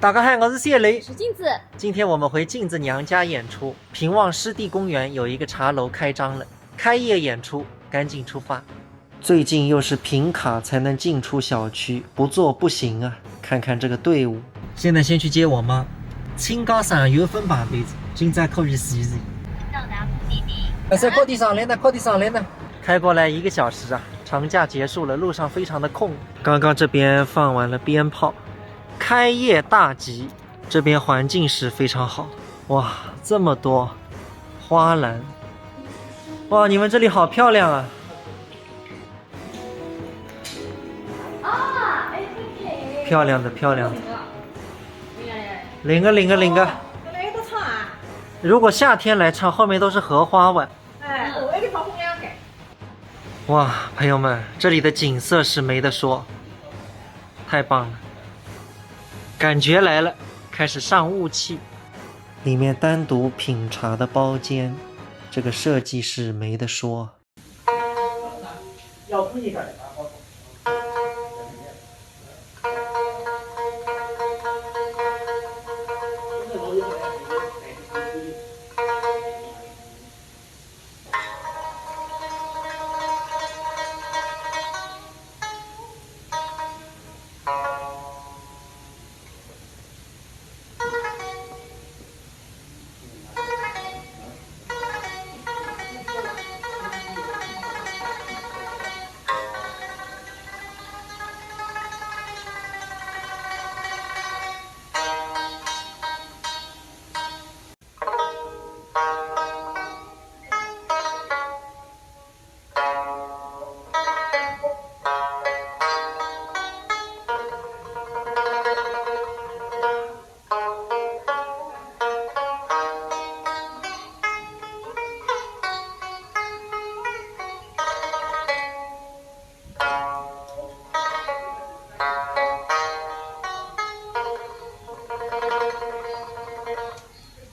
大家好，我是小雷，是镜子。今天我们回镜子娘家演出。平望湿地公园有一个茶楼开张了，开业演出，赶紧出发。最近又是凭卡才能进出小区，不做不行啊！看看这个队伍。现在先去接我妈，请假上有分半辈子，现在可以试试。到达目的地。在靠地上来呢，靠地上来呢。开过来1个小时啊，长假结束了，路上非常的空。刚刚这边放完了鞭炮。开业大吉，这边环境是非常好。哇，这么多花篮！哇，你们这里好漂亮啊！漂亮的，漂亮的。领个。如果夏天来唱，后面都是荷花碗。哇，朋友们，这里的景色是没得说，太棒了。感觉来了，开始上雾气。里面单独品茶的包间，这个设计是没得说。要不一个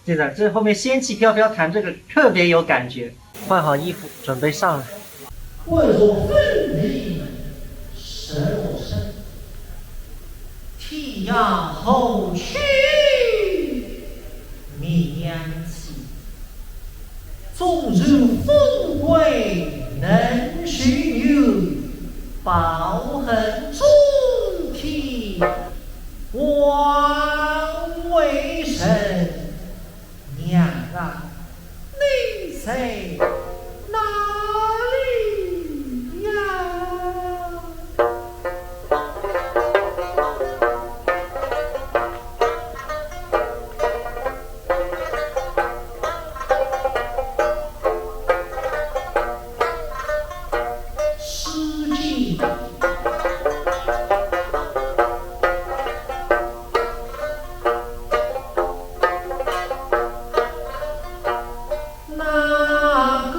对的，这后面仙气飘飘弹这个特别有感觉。换好衣服，准备上来。为我分离神我身，天涯后去绵起，纵入富贵能许有，抱恨中天枉为神。娘啊，你在哪里呀？世界那个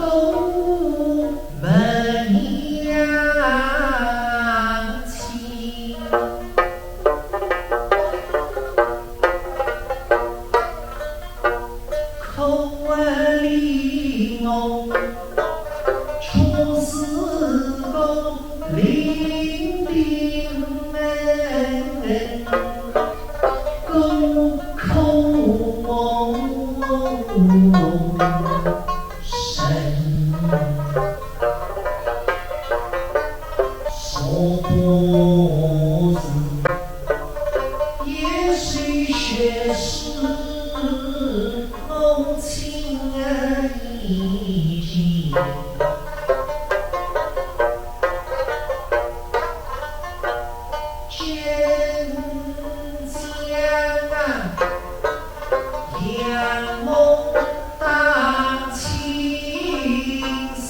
门娘亲，口问里我出四个伶仃门，沟口神说不字，也许学识浓情意境。坚强啊，阳梦大情深，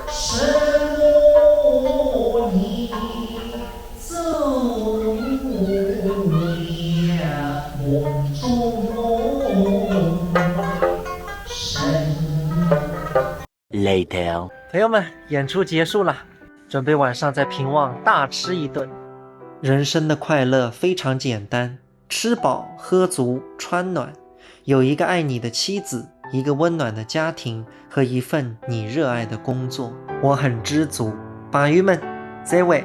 什么你走了梦中神。Later， 朋友们，演出结束了，准备晚上在平望大吃一顿。人生的快乐非常简单，吃饱喝足穿暖，有一个爱你的妻子，一个温暖的家庭和一份你热爱的工作，我很知足。榜鱼们，再会。